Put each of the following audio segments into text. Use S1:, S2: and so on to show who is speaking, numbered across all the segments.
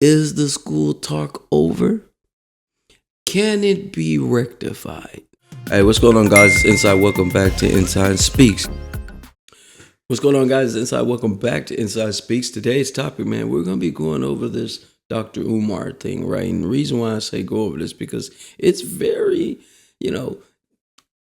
S1: Is the school talk over? Can it be rectified? Hey, what's going on, guys? It's Inside. Welcome back to Inside Speaks. What's going on, guys? It's Inside. Welcome back to Inside Speaks. Today's topic, man, we're going to be going over this Dr. Umar thing, right? And the reason why I say go over this because it's very, you know,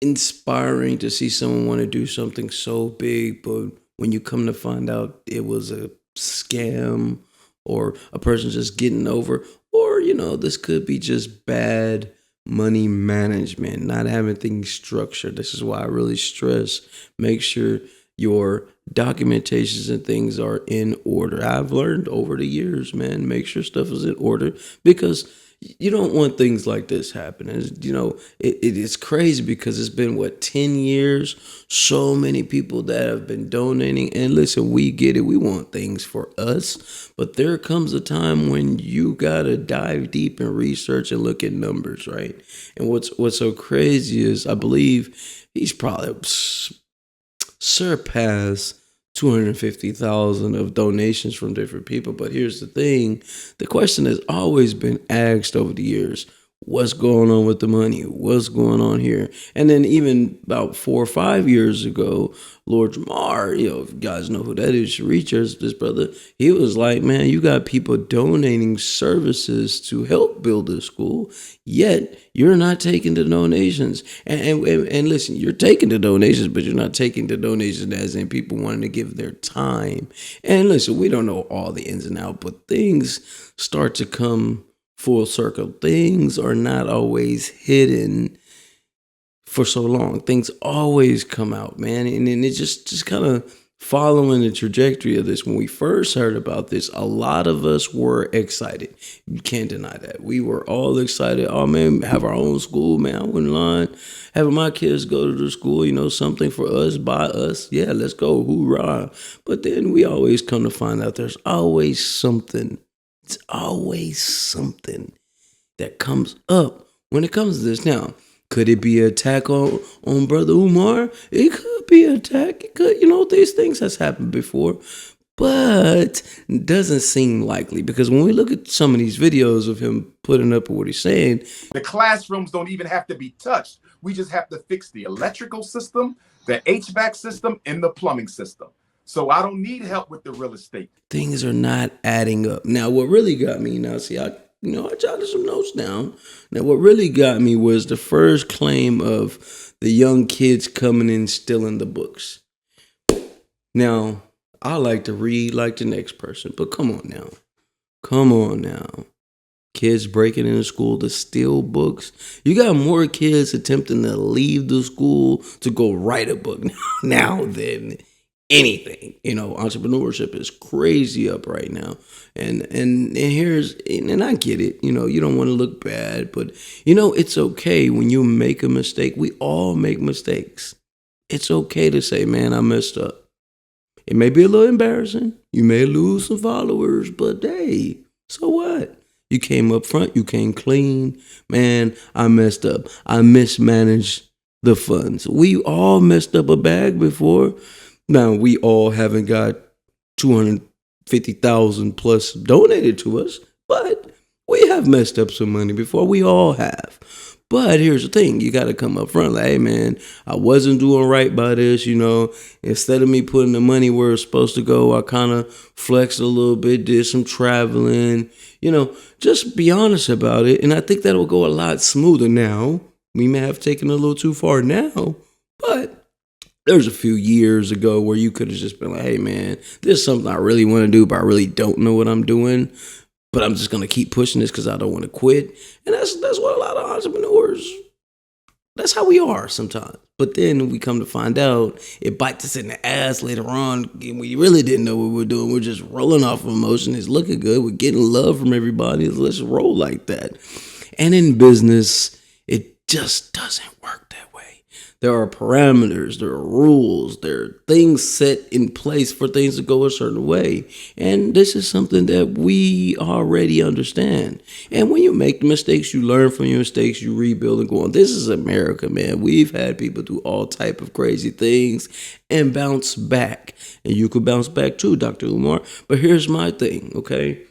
S1: inspiring to see someone want to do something so big, but when you come to find out it was a scam or a person just getting over, or this could be just bad money management, not having things structured. This is why I really stress make sure your documentations and things are in order. I've learned over the years, man, make sure stuff is in order because you don't want things like this happening. It's crazy because it's been 10 years, so many people that have been donating. And listen, we get it. We want things for us, but there comes a time when you gotta dive deep and research and look at numbers, right? And what's so crazy is I believe he's probably surpassed 250,000 of donations from different people. But here's the thing. The question has always been asked over the years. What's going on with the money? What's going on here? And then even about 4 or 5 years ago, Lord Umar, if you guys know who that is, Reachers, this brother, he was like, man, you got people donating services to help build this school, yet you're not taking the donations. And listen, you're taking the donations, but you're not taking the donations as in people wanting to give their time. And listen, we don't know all the ins and outs, but things start to come full circle. Things are not always hidden for so long. Things always come out, man. And then it's just kind of following the trajectory of this. When we first heard about this, a lot of us were excited. You can't deny that. We were all excited. Oh, man, have our own school, man. I wouldn't lie. Having my kids go to the school, something for us, by us. Yeah, let's go. Hoorah. But then we always come to find out there's always something. It's always something that comes up when it comes to this. Now, could it be an attack on Brother Umar? It could be an attack. It could, these things has happened before, but it doesn't seem likely because when we look at some of these videos of him putting up what he's saying,
S2: the classrooms don't even have to be touched. We just have to fix the electrical system, the HVAC system, and the plumbing system. So I don't need help with the real estate.
S1: Things are not adding up. Now, what really got me, I jotted some notes down. Now, what really got me was the first claim of the young kids coming in stealing the books. Now, I like to read like the next person, but come on now. Come on now. Kids breaking into school to steal books. You got more kids attempting to leave the school to go write a book now than anything. Entrepreneurship is crazy up right now. And I get it. You don't want to look bad, but it's okay when you make a mistake. We all make mistakes. It's okay to say, man, I messed up. It may be a little embarrassing. You may lose some followers, but hey, so what? You came up front, you came clean. Man, I messed up. I mismanaged the funds. We all messed up a bag before. Now, we all haven't got 250,000 plus donated to us, but we have messed up some money before. We all have. But here's the thing. You got to come up front like, hey, man, I wasn't doing right by this, Instead of me putting the money where it's supposed to go, I kind of flexed a little bit, did some traveling, just be honest about it. And I think that'll go a lot smoother now. We may have taken it a little too far now, but there's a few years ago where you could have just been like, hey, man, this is something I really want to do, but I really don't know what I'm doing. But I'm just going to keep pushing this because I don't want to quit. And that's what a lot of entrepreneurs, that's how we are sometimes. But then we come to find out it bites us in the ass later on. And we really didn't know what we're doing. We're just rolling off of emotion. It's looking good. We're getting love from everybody. Let's roll like that. And in business, it just doesn't work that way. There are parameters, there are rules, there are things set in place for things to go a certain way. And this is something that we already understand. And when you make mistakes, you learn from your mistakes, you rebuild and go on. This is America, man. We've had people do all type of crazy things and bounce back. And you could bounce back too, Dr. Umar. But here's my thing, okay?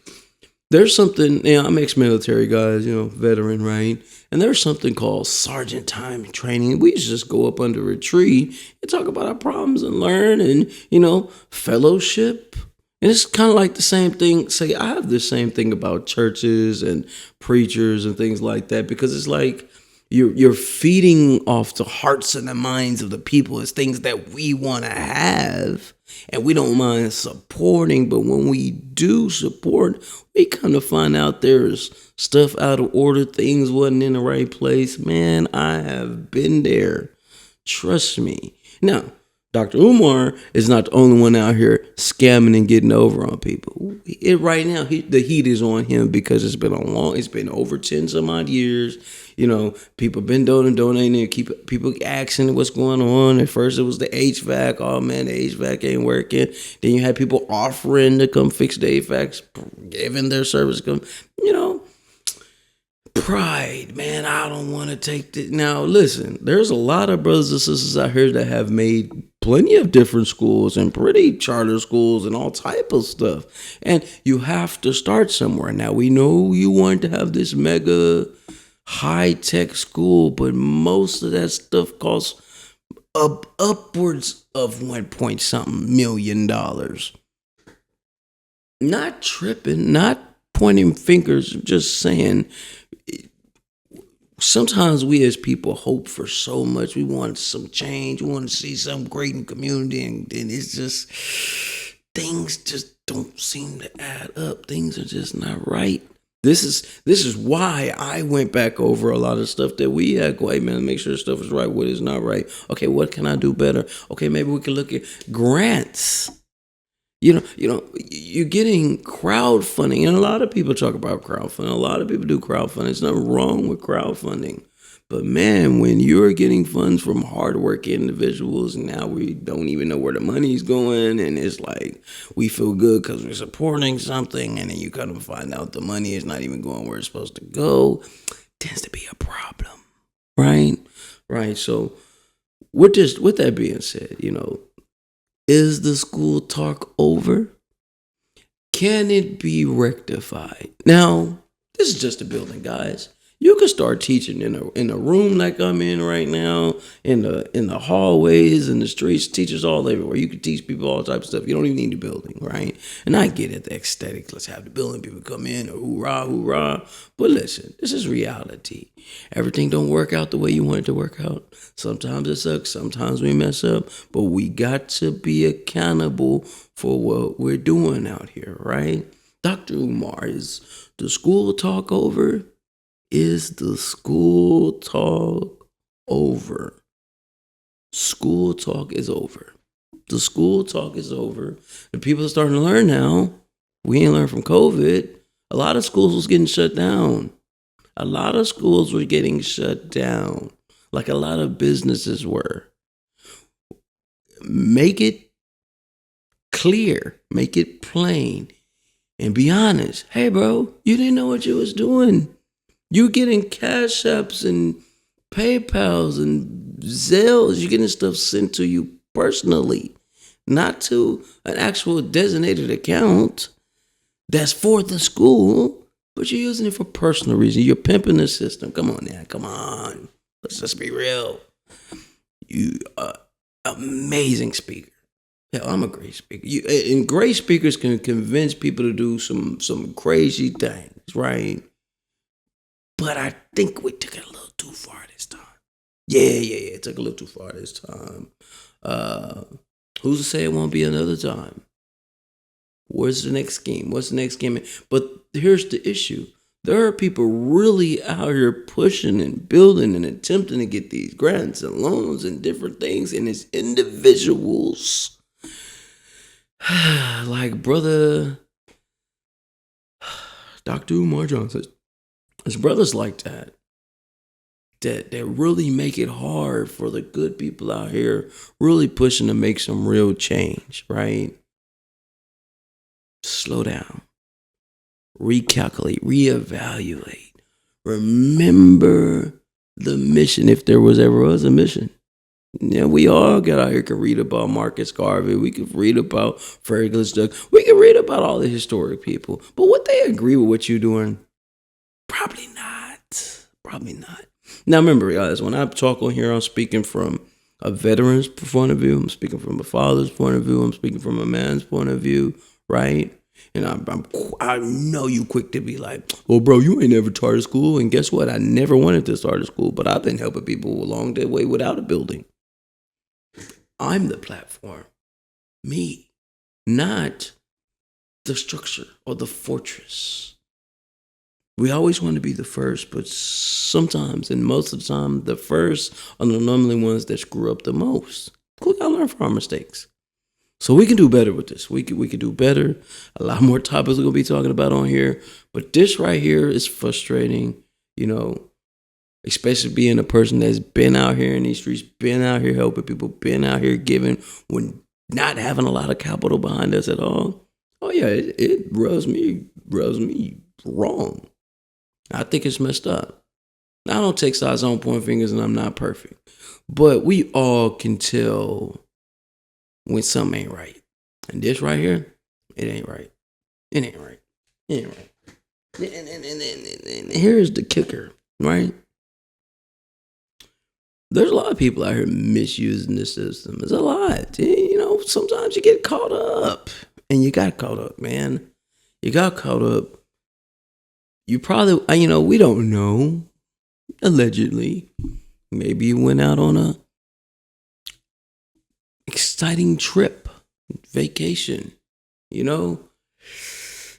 S1: There's something, I'm ex-military guys, veteran, right? And there's something called sergeant time training. We used to just go up under a tree and talk about our problems and learn and, fellowship. And it's kind of like the same thing. Say, I have the same thing about churches and preachers and things like that, because it's like you're feeding off the hearts and the minds of the people. It's things that we want to have and we don't mind supporting. But when we do support, we kind of find out there's stuff out of order, things wasn't in the right place. Man, I have been there. Trust me. Now, Dr. Umar is not the only one out here scamming and getting over on people. Right now, the heat is on him because it's been over 10 some odd years. People been donating, keep people asking what's going on. At first, it was the HVAC. Oh man, the HVAC ain't working. Then you had people offering to come fix the HVAC, giving their service. Pride, man. I don't want to take this. Now, listen, there's a lot of brothers and sisters out here that have made plenty of different schools and pretty charter schools and all type of stuff. And you have to start somewhere. Now, we know you want to have this mega high-tech school, but most of that stuff costs upwards of 1 point something million. Not tripping, not pointing fingers, just saying sometimes we as people hope for so much. We want some change. We want to see something great in the community, and it's just things just don't seem to add up. Things are just not right. This is why I went back over a lot of stuff that we had. Go, hey man, make sure stuff is right. What is not right? Okay, what can I do better? Okay, maybe we can look at grants. You're getting crowdfunding, and a lot of people talk about crowdfunding. A lot of people do crowdfunding. There's nothing wrong with crowdfunding. But man, when you're getting funds from hardworking individuals, now we don't even know where the money's going, and it's like we feel good because we're supporting something, and then you kind of find out the money is not even going where it's supposed to go. Tends to be a problem, right? Right. So with that being said, is the school talk over? Can it be rectified? Now, this is just a building, guys. You can start teaching in a room like I'm in right now, in the hallways, in the streets, teachers all everywhere. You can teach people all types of stuff. You don't even need a building, right? And I get it, the aesthetic. Let's have the building, people come in, or hoorah, hoorah. But listen, this is reality. Everything don't work out the way you want it to work out. Sometimes it sucks, sometimes we mess up, but we got to be accountable for what we're doing out here, right? Dr. Umar, is the school talk over? Is the school talk over? School talk is over. The school talk is over. The people are starting to learn now. We ain't learned from COVID. A lot of schools was getting shut down. A lot of schools were getting shut down, like a lot of businesses were. Make it clear. Make it plain. And be honest. Hey, bro, you didn't know what you was doing. You getting Cash Apps and PayPals and Zelles. You're getting stuff sent to you personally, not to an actual designated account that's for the school, but you're using it for personal reasons. You're pimping the system. Come on now. Come on. Let's just be real. You are amazing speaker. Hell, I'm a great speaker. And great speakers can convince people to do some crazy things, right? But I think we took it a little too far this time. Yeah. It took a little too far this time. Who's to say it won't be another time? What's the next scheme? But here's the issue. There are people really out here pushing and building and attempting to get these grants and loans and different things. And it's individuals like brother Dr. Umar Johnson. There's brothers like that really make it hard for the good people out here really pushing to make some real change, right? Slow down. Recalculate. Reevaluate. Remember the mission, if there was ever a mission. Yeah, we all get out here can read about Marcus Garvey. We could read about Fergus Doug. We could read about all the historic people. But would they agree with what you're doing? Probably not. Probably not. Now remember, guys, when I talk on here, I'm speaking from a veteran's point of view. I'm speaking from a father's point of view. I'm speaking from a man's point of view, right? And I know you quick to be like, well, bro, you ain't never started school. And guess what? I never wanted to start a school, but I've been helping people along the way without a building. I'm the platform. Me. Not the structure or the fortress. We always want to be the first, but sometimes, and most of the time, the first are the normally ones that screw up the most. We gotta learn from our mistakes. So we can do better with this. We can do better. A lot more topics we're gonna be talking about on here. But this right here is frustrating, especially being a person that's been out here in these streets, been out here helping people, been out here giving when not having a lot of capital behind us at all. Oh yeah, it rubs me wrong. I think it's messed up. Now, I don't take sides, I don't point fingers, and I'm not perfect. But we all can tell when something ain't right. And this right here, it ain't right. It ain't right. It ain't right. And here's the kicker, right? There's a lot of people out here misusing the system. There's a lot. Sometimes you get caught up. And you got caught up, man. You got caught up. You probably, we don't know. Allegedly. Maybe you went out on a exciting trip, vacation.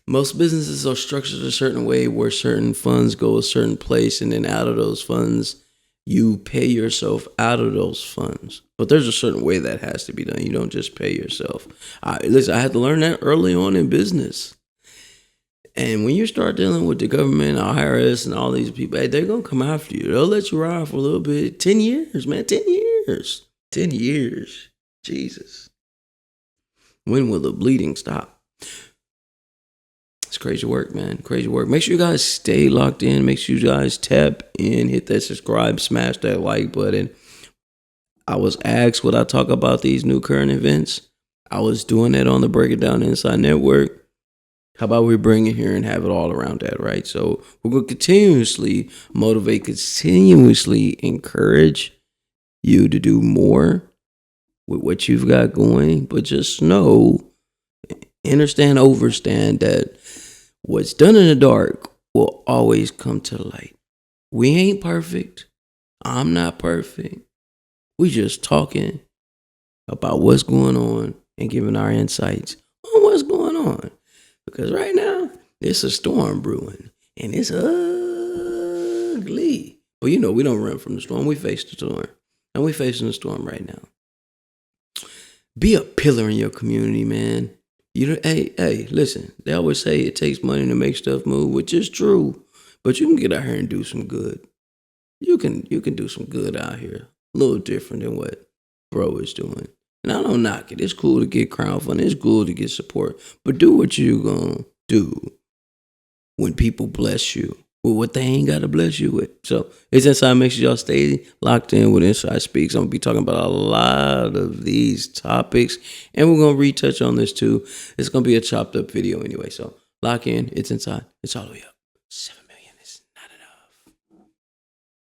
S1: Most businesses are structured a certain way where certain funds go a certain place, and then out of those funds, you pay yourself out of those funds. But there's a certain way that has to be done. You don't just pay yourself. Listen, I had to learn that early on in business. And when you start dealing with the government, IRS, and all these people, hey, they're going to come after you. They'll let you ride for a little bit. 10 years, man. 10 years. 10 years. Jesus. When will the bleeding stop? It's crazy work, man. Crazy work. Make sure you guys stay locked in. Make sure you guys tap in, hit that subscribe, smash that like button. I was asked would I talk about these new current events. I was doing that on the Break It Down Inside Network. How about we bring it here and have it all around that, right? So we're going to continuously motivate, continuously encourage you to do more with what you've got going. But just know, understand that what's done in the dark will always come to the light. We ain't perfect. I'm not perfect. We just talking about what's going on and giving our insights on what's going on. Because right now, there's a storm brewing, and it's ugly. But we don't run from the storm. We face the storm, and we're facing the storm right now. Be a pillar in your community, man. Hey, listen. They always say it takes money to make stuff move, which is true. But you can get out here and do some good. You can do some good out here. A little different than what bro is doing. And I don't knock it. It's cool to get crowdfunding. It's cool to get support. But do what you gonna do when people bless you with what they ain't got to bless you with. So it's Inside. Make sure y'all stay locked in with Inside Speaks. I'm going to be talking about a lot of these topics. And we're going to retouch on this too. It's going to be a chopped up video anyway. So lock in. It's Inside. It's all the way up. 7.